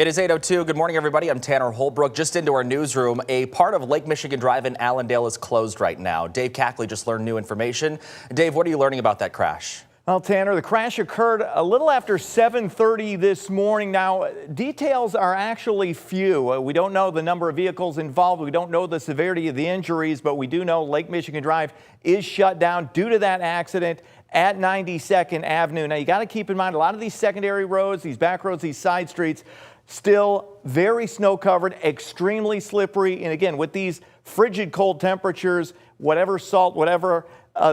It is 8:02. Good morning, everybody. I'm Tanner Holbrook. Just into our newsroom. A part of Lake Michigan Drive in Allendale is closed right now. Dave Cackley just learned new information. Dave, what are you learning about that crash? Well, Tanner, the crash occurred a little after 7:30 this morning. Now, details are actually few. We don't know the number of vehicles involved. We don't know the severity of the injuries, but we do know Lake Michigan Drive is shut down due to that accident at 92nd Avenue. Now, you got to keep in mind a lot of these secondary roads, these back roads, these side streets, still very snow covered, extremely slippery. And again, with these frigid cold temperatures, whatever salt, whatever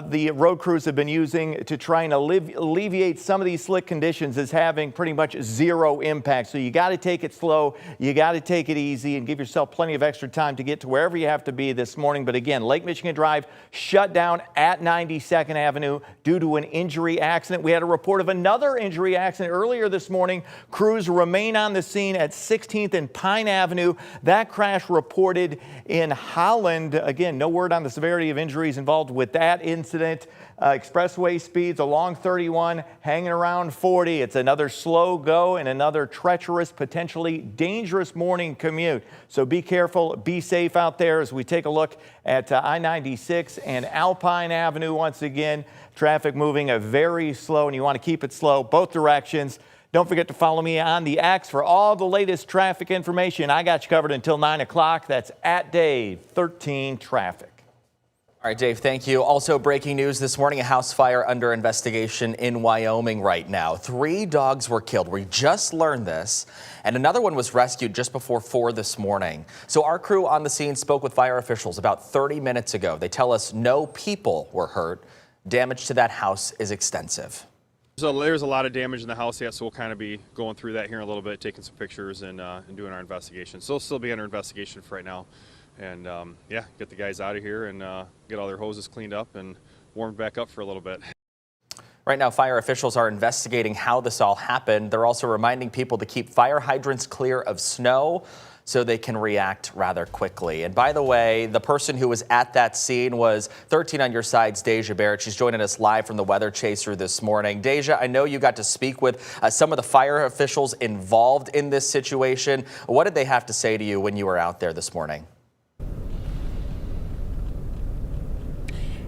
the road crews have been using to try and alleviate some of these slick conditions is having pretty much zero impact. So you got to take it slow, you got to take it easy, and give yourself plenty of extra time to get to wherever you have to be this morning. But again, Lake Michigan Drive shut down at 92nd Avenue due to an injury accident. We had a report of another injury accident earlier this morning. Crews remain on the scene at 16th and Pine Avenue. That crash reported in Holland. Again, no word on the severity of injuries involved with that incident. Expressway speeds along 31 hanging around 40. It's another slow go and another treacherous, potentially dangerous morning commute. So be careful, be safe out there as we take a look at I-96 and Alpine Avenue. Once again, traffic moving very slow, and you want to keep it slow both directions. Don't forget to follow me on the X for all the latest traffic information. I got you covered until 9 o'clock. That's at Dave 13 Traffic. All right, Dave, thank you. Also breaking news this morning, a house fire under investigation in Wyoming right now. 3 dogs were killed. We just learned this, and another one was rescued just before 4 this morning. So our crew on the scene spoke with fire officials about 30 minutes ago. They tell us no people were hurt. Damage to that house is extensive. So there's a lot of damage in the house yet, so we'll kind of be going through that here in a little bit, taking some pictures and doing our investigation. So it'll still be under investigation for right now. And yeah, get the guys out of here and get all their hoses cleaned up and warmed back up for a little bit. Right now, fire officials are investigating how this all happened. They're also reminding people to keep fire hydrants clear of snow so they can react rather quickly. And by the way, the person who was at that scene was 13 on your side's Deja Barrett. She's joining us live from the Weather Chaser this morning. Deja, I know you got to speak with some of the fire officials involved in this situation. What did they have to say to you when you were out there this morning?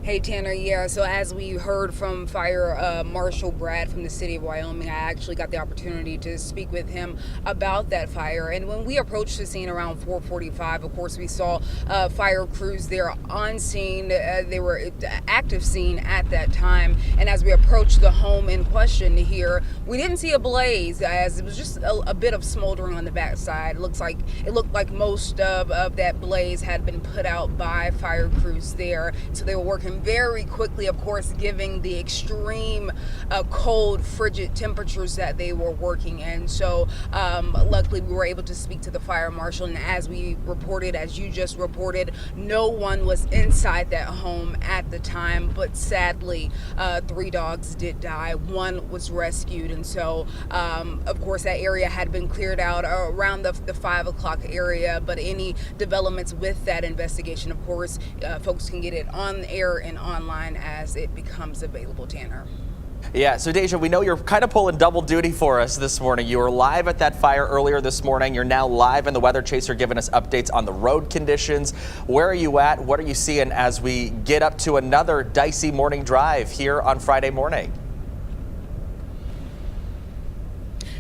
Hey Tanner, yeah, so as we heard from Fire Marshal Brad from the city of Wyoming, I actually got the opportunity to speak with him about that fire. And when we approached the scene around 4:45, of course, we saw fire crews there on scene. They were active scene at that time. And as we approached the home in question here, we didn't see a blaze, as it was just a bit of smoldering on the backside. It looked like most of that blaze had been put out by fire crews there. So they were working very quickly, of course, given the extreme cold, frigid temperatures that they were working in. So luckily we were able to speak to the fire marshal, and as we reported, as you just reported, no one was inside that home at the time, but sadly 3 dogs did die. 1 was rescued, and so of course that area had been cleared out around the 5 o'clock area. But any developments with that investigation, of course, folks can get it on air and online as it becomes available, Tanner. Yeah, so Deja, we know you're kind of pulling double duty for us this morning. You were live at that fire earlier this morning. You're now live in the Weather Chaser, giving us updates on the road conditions. Where are you at? What are you seeing as we get up to another dicey morning drive here on Friday morning?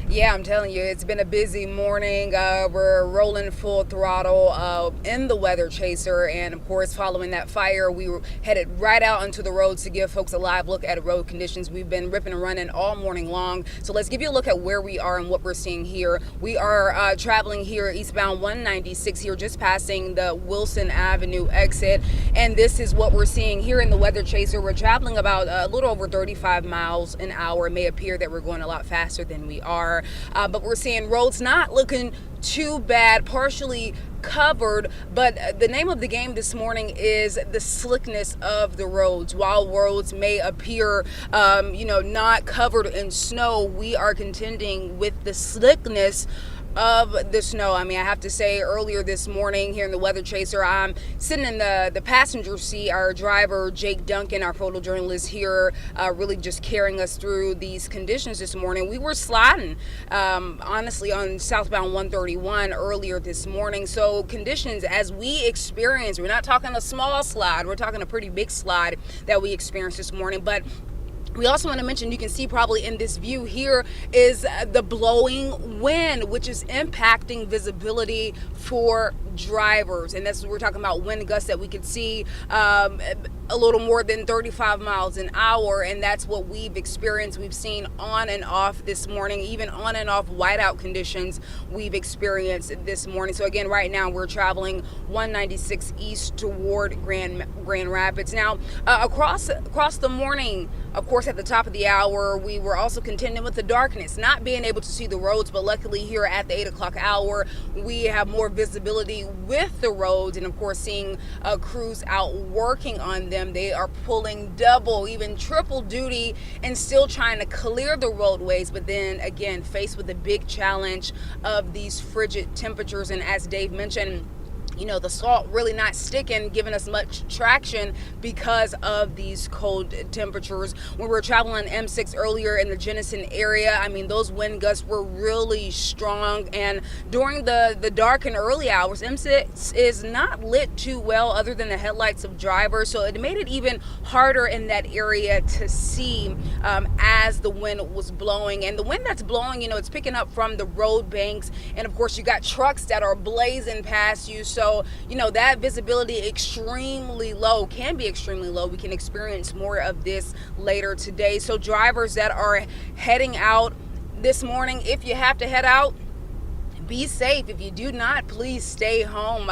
Yeah, I'm telling you, it's been a busy morning. We're rolling full throttle in the Weather Chaser. And of course, following that fire, we were headed right out onto the roads to give folks a live look at road conditions. We've been ripping and running all morning long. So let's give you a look at where we are and what we're seeing here. We are traveling here eastbound 196 here, just passing the Wilson Avenue exit. And this is what we're seeing here in the Weather Chaser. We're traveling about a little over 35 miles an hour. It may appear that we're going a lot faster than we are. But we're seeing roads not looking too bad, partially covered, but the name of the game this morning is the slickness of the roads. While roads may appear not covered in snow, we are contending with the slickness of the snow. I mean, I have to say, earlier this morning here in the Weather Chaser, I'm sitting in the passenger seat. Our driver, Jake Duncan, our photojournalist here, really just carrying us through these conditions this morning. We were sliding, honestly, on southbound 131 earlier this morning. So conditions as we experience, we're not talking a small slide, we're talking a pretty big slide that we experienced this morning. But we also want to mention, you can see probably in this view here, is the blowing wind, which is impacting visibility for drivers. And that's what we're talking about, wind gusts that we could see a little more than 35 miles an hour. And that's what we've experienced. We've seen on and off this morning, even on and off whiteout conditions we've experienced this morning. So again, right now we're traveling 196 east toward Grand Rapids. Now, across the morning, of course, at the top of the hour, we were also contending with the darkness, not being able to see the roads. But luckily here at the 8 o'clock hour, we have more visibility with the roads, and of course seeing crews out working on them. They are pulling double, even triple duty and still trying to clear the roadways, but then again faced with the big challenge of these frigid temperatures. And as Dave mentioned, you know, the salt really not sticking, giving us much traction because of these cold temperatures. When we were traveling M6 earlier in the Jenison area, I mean, those wind gusts were really strong. And during the dark and early hours, M6 is not lit too well other than the headlights of drivers. So it made it even harder in that area to see as the wind was blowing. And the wind that's blowing, you know, it's picking up from the road banks. And of course, you got trucks that are blazing past you. So, you know, that visibility extremely low, can be extremely low. We can experience more of this later today. So drivers that are heading out this morning, if you have to head out, be safe. If you do not, please stay home.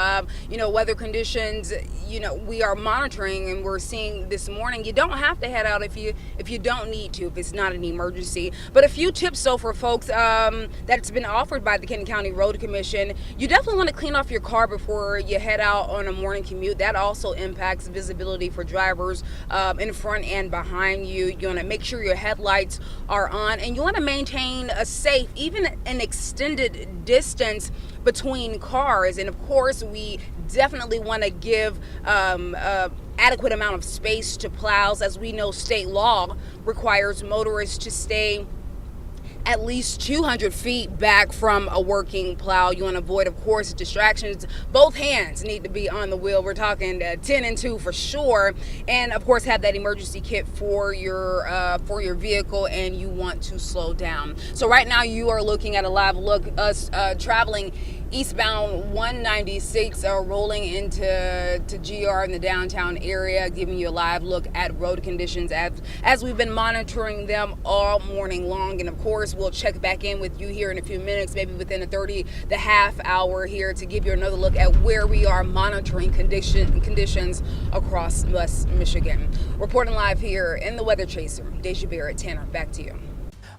You know, weather conditions, you know, we are monitoring and we're seeing this morning. You don't have to head out if you don't need to, if it's not an emergency. But a few tips, so for folks that's been offered by the Kenton County Road Commission, you definitely want to clean off your car before you head out on a morning commute. That also impacts visibility for drivers in front and behind you. You want to make sure your headlights are on, and you want to maintain a safe, even an extended distance between cars. And of course, we definitely want to give adequate amount of space to plows. As we know, state law requires motorists to stay at least 200 feet back from a working plow. You want to avoid, of course, distractions. Both hands need to be on the wheel. We're talking 10 and 2 for sure. And of course, have that emergency kit for your vehicle, and you want to slow down. So right now you are looking at a live look, us traveling eastbound 196, rolling into GR in the downtown area, giving you a live look at road conditions as we've been monitoring them all morning long. And of course, we'll check back in with you here in a few minutes, maybe within the half hour here, to give you another look at where we are monitoring conditions across West Michigan. Reporting live here in the Weather Chaser, Deja Barrett. Tanner, back to you.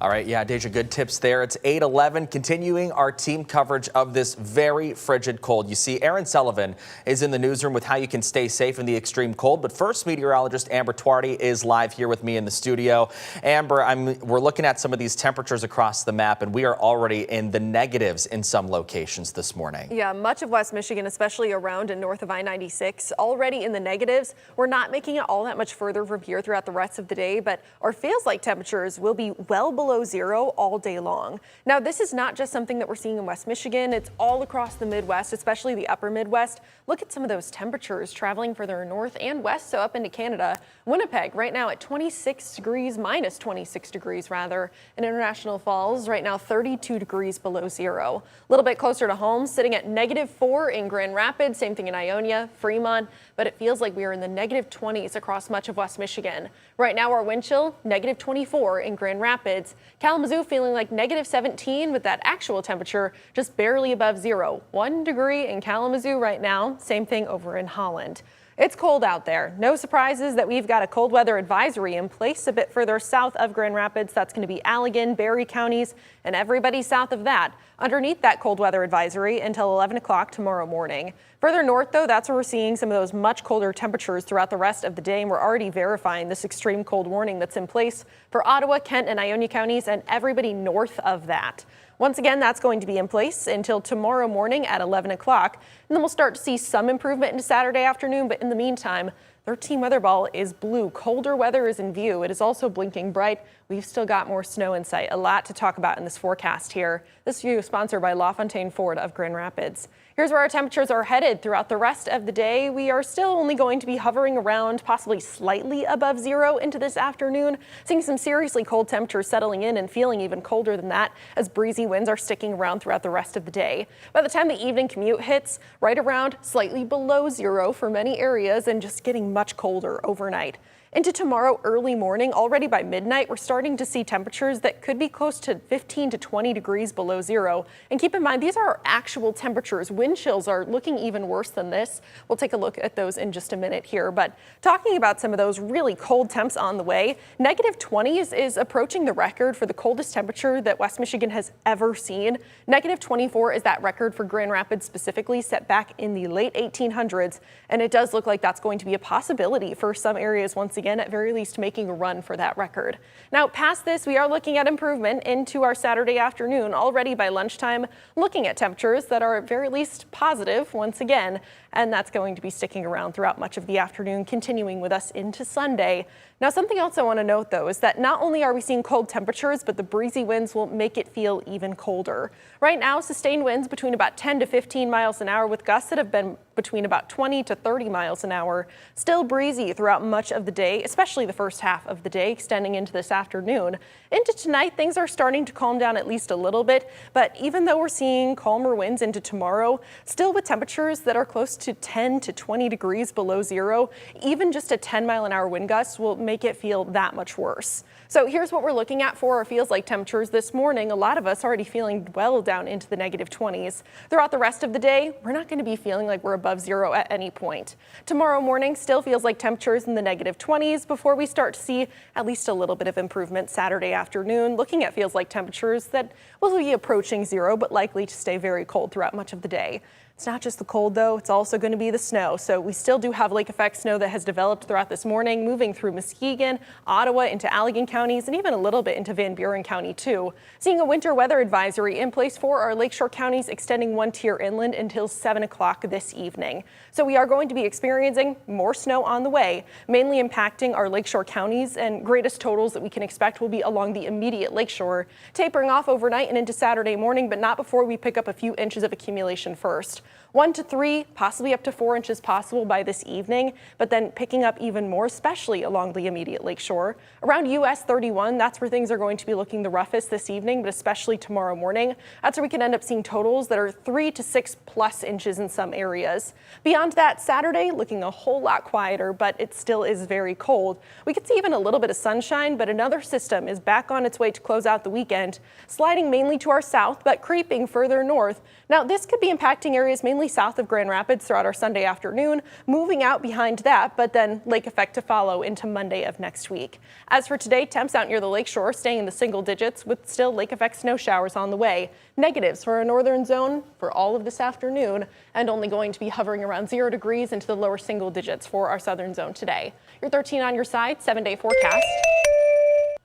All right, yeah, Deja, good tips there. It's 8:11, continuing our team coverage of this very frigid cold. You see, Aaron Sullivan is in the newsroom with how you can stay safe in the extreme cold. But first, meteorologist Amber Twardy is live here with me in the studio. Amber, we're looking at some of these temperatures across the map, and we are already in the negatives in some locations this morning. Yeah, much of West Michigan, especially around and north of I-96, already in the negatives. We're not making it all that much further from here throughout the rest of the day, but our feels-like temperatures will be well below zero all day long. Now, this is not just something that we're seeing in West Michigan. It's all across the Midwest, especially the upper Midwest. Look at some of those temperatures traveling further north and west, so up into Canada. Winnipeg right now at 26 degrees, minus 26 degrees rather. In International Falls right now 32 degrees below zero. A little bit closer to home, sitting at -4 in Grand Rapids, same thing in Ionia, Fremont, but it feels like we are in the -20s across much of West Michigan. Right now our wind chill, -24 in Grand Rapids. Kalamazoo feeling like -17 with that actual temperature just barely above zero. 1 degree in Kalamazoo right now. Same thing over in Holland. It's cold out there. No surprises that we've got a cold weather advisory in place a bit further south of Grand Rapids. That's going to be Allegan, Barry counties, and everybody south of that. Underneath that cold weather advisory until 11 o'clock tomorrow morning. Further north, though, that's where we're seeing some of those much colder temperatures throughout the rest of the day, and we're already verifying this extreme cold warning that's in place for Ottawa, Kent, and Ionia counties, and everybody north of that. Once again, that's going to be in place until tomorrow morning at 11 o'clock. And then we'll start to see some improvement into Saturday afternoon. But in the meantime, 13 weather ball is blue. Colder weather is in view. It is also blinking bright. We've still got more snow in sight. A lot to talk about in this forecast here. This view is sponsored by LaFontaine Ford of Grand Rapids. Here's where our temperatures are headed throughout the rest of the day. We are still only going to be hovering around possibly slightly above zero into this afternoon, seeing some seriously cold temperatures settling in and feeling even colder than that as breezy winds are sticking around throughout the rest of the day. By the time the evening commute hits, right around slightly below zero for many areas and just getting much colder overnight. Into tomorrow early morning, already by midnight, we're starting to see temperatures that could be close to 15 to 20 degrees below zero. And keep in mind, these are our actual temperatures. Wind chills are looking even worse than this. We'll take a look at those in just a minute here. But talking about some of those really cold temps on the way, negative 20s is approaching the record for the coldest temperature that West Michigan has ever seen. Negative 24 is that record for Grand Rapids specifically, set back in the late 1800s. And it does look like that's going to be a possibility for some areas once again, at very least making a run for that record. Now, past this, we are looking at improvement into our Saturday afternoon. Already by lunchtime, looking at temperatures that are at very least positive once again, and that's going to be sticking around throughout much of the afternoon, continuing with us into Sunday. Now, something else I want to note, though, is that not only are we seeing cold temperatures, but the breezy winds will make it feel even colder. Right now, sustained winds between about 10 to 15 miles an hour with gusts that have been between about 20 to 30 miles an hour. Still breezy throughout much of the day, especially the first half of the day, extending into this afternoon. Into tonight, things are starting to calm down at least a little bit, but even though we're seeing calmer winds into tomorrow, still with temperatures that are close to 10 to 20 degrees below zero, even just a 10-mile-an-hour wind gust will make it feel that much worse. So here's what we're looking at for our feels like temperatures this morning. A lot of us already feeling well down into the negative 20s. Throughout the rest of the day, we're not going to be feeling like we're above zero at any point. Tomorrow morning still feels like temperatures in the negative 20s before we start to see at least a little bit of improvement Saturday afternoon. Looking at feels like temperatures that will be approaching zero, but likely to stay very cold throughout much of the day. It's not just the cold, though. It's also going to be the snow. So we still do have lake effect snow that has developed throughout this morning, moving through Muskegon, Ottawa, into Allegan counties, and even a little bit into Van Buren County, too. Seeing a winter weather advisory in place for our lakeshore counties, extending one tier inland until 7 o'clock this evening. So we are going to be experiencing more snow on the way, mainly impacting our lakeshore counties, and greatest totals that we can expect will be along the immediate lakeshore, tapering off overnight and into Saturday morning, but not before we pick up a few inches of accumulation first. 1 to 3, possibly up to 4 inches possible by this evening, but then picking up even more, especially along the immediate lakeshore. Around US 31, that's where things are going to be looking the roughest this evening, but especially tomorrow morning. That's where we can end up seeing totals that are 3 to 6 plus inches in some areas. Beyond that, Saturday looking a whole lot quieter, but it still is very cold. We could see even a little bit of sunshine, but another system is back on its way to close out the weekend, sliding mainly to our south, but creeping further north. Now, this could be impacting areas mainly south of Grand Rapids throughout our Sunday afternoon, moving out behind that, but then lake effect to follow into Monday of next week. As for today, temps out near the lakeshore staying in the single digits with still lake effect snow showers on the way. Negatives for our northern zone for all of this afternoon, and only going to be hovering around 0 degrees into the lower single digits for our southern zone today. Your 13 on your side, 7-day forecast.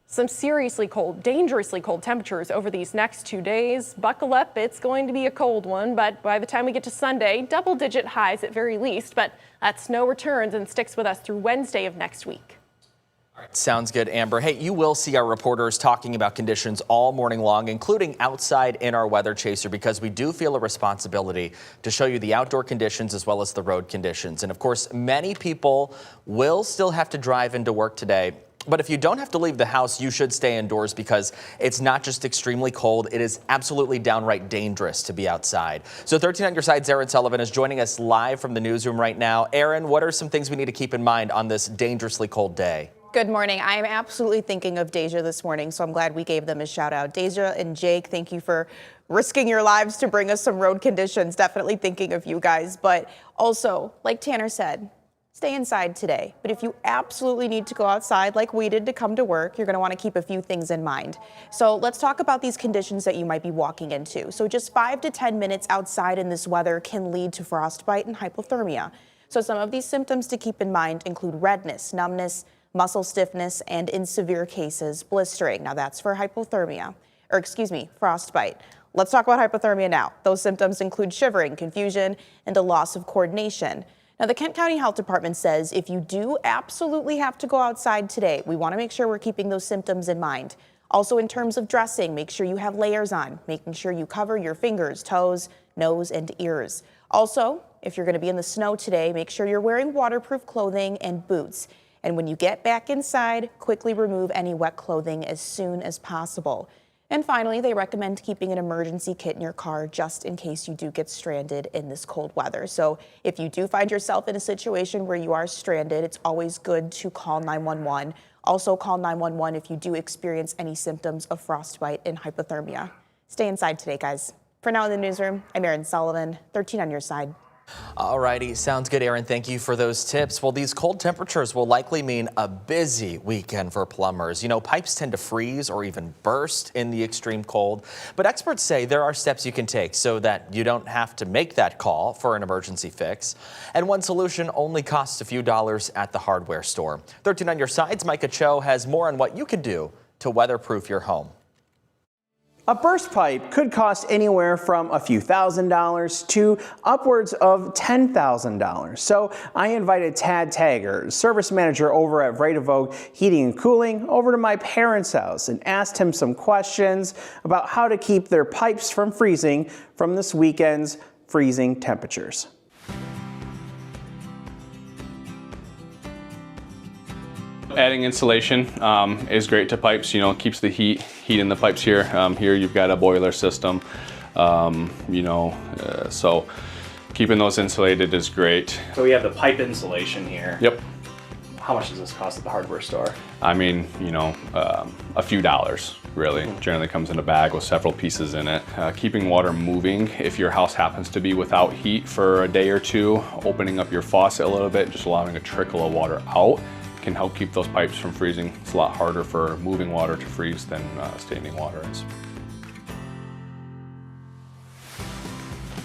Some seriously cold, dangerously cold temperatures over these next 2 days. Buckle up, it's going to be a cold one, but by the time we get to Sunday, double-digit highs at very least, but that snow returns and sticks with us through Wednesday of next week. Sounds good, Amber. Hey, you will see our reporters talking about conditions all morning long, including outside in our weather chaser, because we do feel a responsibility to show you the outdoor conditions as well as the road conditions. And of course, many people will still have to drive into work today. But if you don't have to leave the house, you should stay indoors because it's not just extremely cold. It is absolutely downright dangerous to be outside. So 13 on your side, Aaron Sullivan is joining us live from the newsroom right now. Aaron, what are some things we need to keep in mind on this dangerously cold day? Good morning. I am absolutely thinking of Deja this morning, so I'm glad we gave them a shout out. Deja and Jake, thank you for risking your lives to bring us some road conditions. Definitely thinking of you guys. But also, like Tanner said, stay inside today. But if you absolutely need to go outside like we did to come to work, you're going to want to keep a few things in mind. So let's talk about these conditions that you might be walking into. So just 5 to 10 minutes outside in this weather can lead to frostbite and hypothermia. So some of these symptoms to keep in mind include redness, numbness, muscle stiffness, and in severe cases, blistering. Now that's for hypothermia. frostbite. Let's talk about hypothermia now. Those symptoms include shivering, confusion, and a loss of coordination. Now, the Kent County Health Department says if you do absolutely have to go outside today, we want to make sure we're keeping those symptoms in mind. Also, in terms of dressing, make sure you have layers on, making sure you cover your fingers, toes, nose, and ears. Also, if you're going to be in the snow today, make sure you're wearing waterproof clothing and boots. And when you get back inside, quickly remove any wet clothing as soon as possible. And finally, they recommend keeping an emergency kit in your car just in case you do get stranded in this cold weather. So if you do find yourself in a situation where you are stranded, it's always good to call 911. Also call 911 if you do experience any symptoms of frostbite and hypothermia. Stay inside today, guys. For now in the newsroom, I'm Erin Sullivan, 13 on your side. All righty, sounds good, Aaron. Thank you for those tips. Well, these cold temperatures will likely mean a busy weekend for plumbers. You know, pipes tend to freeze or even burst in the extreme cold, but experts say there are steps you can take so that you don't have to make that call for an emergency fix. And one solution only costs a few dollars at the hardware store. 13 on your side's Micah Cho has more on what you can do to weatherproof your home. A burst pipe could cost anywhere from a few $1,000s to upwards of $10,000. So I invited Tad Taggart, service manager over at Vogue Heating and Cooling, over to my parents' house and asked him some questions about how to keep their pipes from freezing from this weekend's freezing temperatures. Adding insulation is great to pipes. You know, it keeps the heat in the pipes here. Here you've got a boiler system, so keeping those insulated is great. So we have the pipe insulation here. Yep. How much does this cost at the hardware store? I mean, a few dollars, really. Generally comes in a bag with several pieces in it. Keeping water moving, if your house happens to be without heat for a day or two, opening up your faucet a little bit, just allowing a trickle of water out, can help keep those pipes from freezing. It's a lot harder for moving water to freeze than standing water is.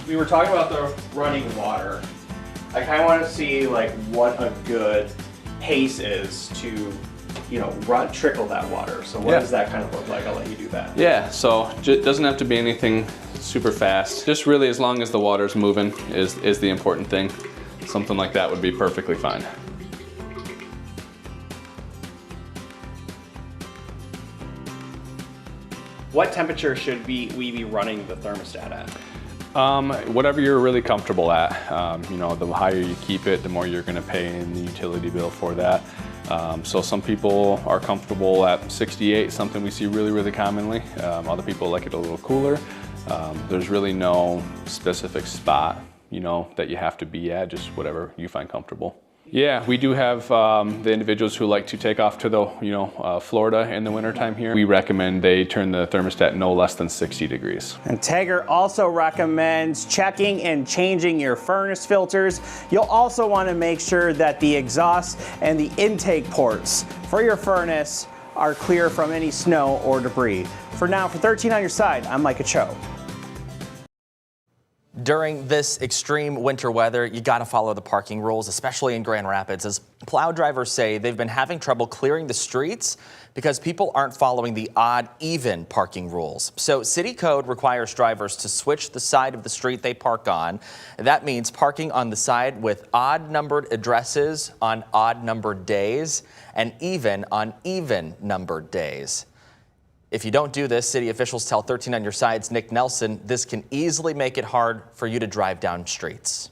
We were talking about the running water. I kind of want to see like what a good pace is to, trickle that water. So what does that kind of look like? I'll let you do that. Yeah, so it doesn't have to be anything super fast. Just really as long as the water's moving is the important thing. Something like that would be perfectly fine. What temperature should we be running the thermostat at? Whatever you're really comfortable at. The higher you keep it, the more you're going to pay in the utility bill for that. So some people are comfortable at 68, something we see really, really commonly. Other people like it a little cooler. There's really no specific spot, that you have to be at, just whatever you find comfortable. Yeah, we do have the individuals who like to take off to the, Florida in the wintertime here. We recommend they turn the thermostat no less than 60 degrees. And Taggart also recommends checking and changing your furnace filters. You'll also want to make sure that the exhaust and the intake ports for your furnace are clear from any snow or debris. For now, for 13 on your side, I'm Micah Cho. During this extreme winter weather, you got to follow the parking rules, especially in Grand Rapids. As plow drivers say, they've been having trouble clearing the streets because people aren't following the odd-even parking rules. So city code requires drivers to switch the side of the street they park on. That means parking on the side with odd-numbered addresses on odd-numbered days and even on even-numbered days. If you don't do this, city officials tell 13 on your side's Nick Nelson this can easily make it hard for you to drive down streets.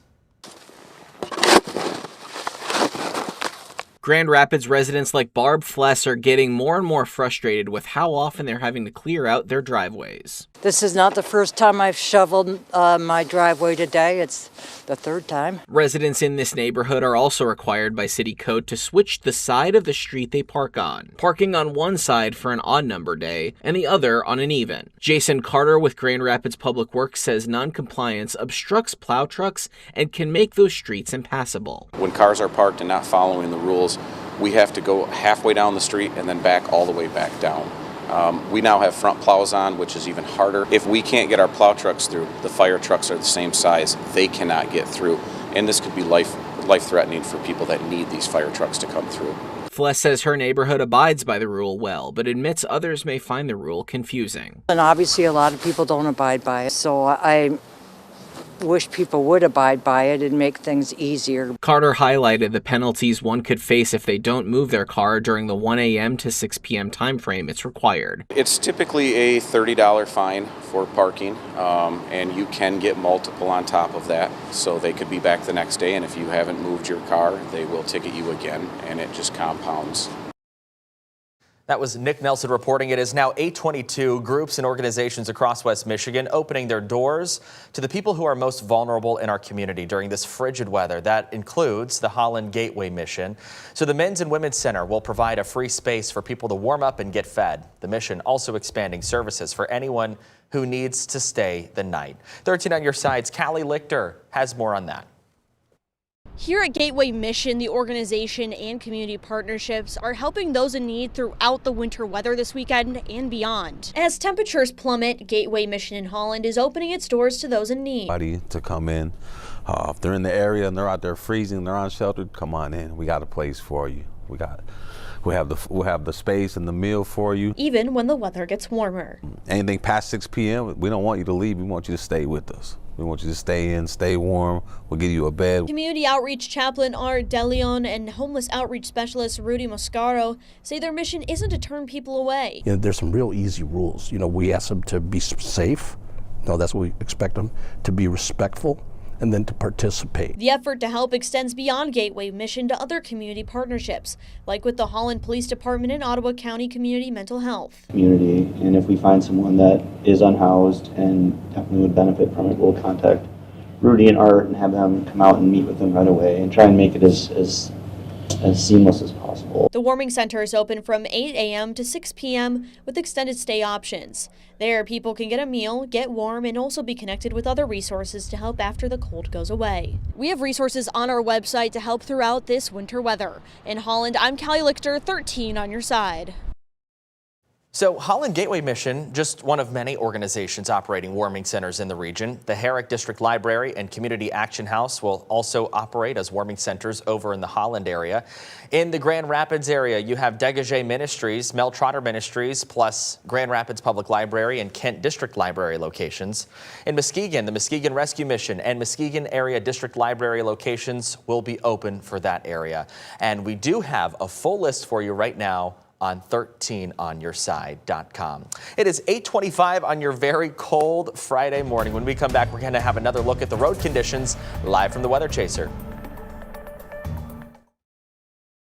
Grand Rapids residents like Barb Fless are getting more and more frustrated with how often they're having to clear out their driveways. This is not the first time I've shoveled my driveway today. It's the third time. Residents in this neighborhood are also required by city code to switch the side of the street they park on, parking on one side for an odd number day and the other on an even. Jason Carter with Grand Rapids Public Works says non-compliance obstructs plow trucks and can make those streets impassable. When cars are parked and not following the rules, we have to go halfway down the street and then back all the way back down. We now have front plows on, which is even harder. If we can't get our plow trucks through, the fire trucks are the same size. They cannot get through. And this could be life-threatening for people that need these fire trucks to come through. Celeste says her neighborhood abides by the rule well, but admits others may find the rule confusing. And obviously a lot of people don't abide by it, so I wish people would abide by it and make things easier. Carter highlighted the penalties one could face if they don't move their car during the 1 a.m. to 6 p.m. time frame it's required. It's typically a $30 fine for parking, and you can get multiple on top of that. So they could be back the next day, and if you haven't moved your car, they will ticket you again, and it just compounds. That was Nick Nelson reporting. It is now 8:22. Groups and organizations across West Michigan opening their doors to the people who are most vulnerable in our community during this frigid weather. That includes the Holland Gateway Mission. So the Men's and Women's Center will provide a free space for people to warm up and get fed. The mission also expanding services for anyone who needs to stay the night. 13 on your side's Callie Lichter has more on that. Here at Gateway Mission, the organization and community partnerships are helping those in need throughout the winter weather this weekend and beyond. As temperatures plummet, Gateway Mission in Holland is opening its doors to those in need. To come in. If they're in the area and they're out there freezing, they're unsheltered, come on in. We got a place for you. We'll have the space and the meal for you. Even when the weather gets warmer. Anything past 6 p.m., we don't want you to leave. We want you to stay with us. We want you to stay in, stay warm. We'll give you a bed. Community outreach chaplain Art DeLeon and homeless outreach specialist Rudy Moscaro say their mission isn't to turn people away. There's some real easy rules. We ask them to be safe. That's what we expect them to be, respectful, and then to participate. The effort to help extends beyond Gateway Mission to other community partnerships, like with the Holland Police Department and Ottawa County Community Mental Health. Community, and if we find someone that is unhoused and definitely would benefit from it, we'll contact Rudy and Art and have them come out and meet with them right away and try and make it as seamless as possible. The warming center is open from 8 a.m. to 6 p.m. with extended stay options. There, people can get a meal, get warm, and also be connected with other resources to help after the cold goes away. We have resources on our website to help throughout this winter weather. In Holland, I'm Callie Lichter, 13 on your side. So Holland Gateway Mission, just one of many organizations operating warming centers in the region. The Herrick District Library and Community Action House will also operate as warming centers over in the Holland area. In the Grand Rapids area, you have Degage Ministries, Mel Trotter Ministries, plus Grand Rapids Public Library and Kent District Library locations. In Muskegon, the Muskegon Rescue Mission and Muskegon Area District Library locations will be open for that area. And we do have a full list for you right now on 13onyourside.com. It is 8:25 on your very cold Friday morning. When we come back, we're going to have another look at the road conditions live from the Weather Chaser.